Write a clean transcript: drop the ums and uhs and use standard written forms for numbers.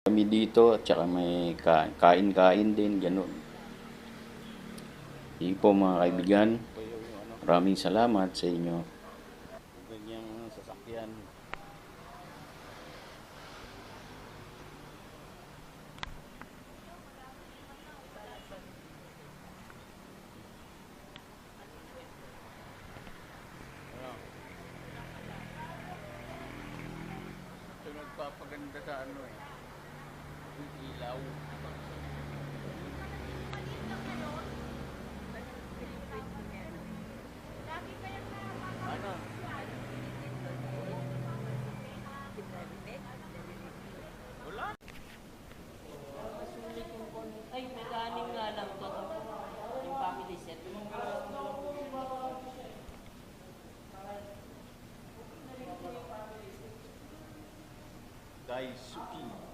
kami dito at saka may kain-kain din, ganun. Sige po mga kaibigan, maraming salamat sa inyo. Ganyang sasakyan. Ito nagpapaganda sa ano eh. Yung ilaw. Ano? Wala. Ay, nag-aaning nga lang to. Yung family set. Daisuki.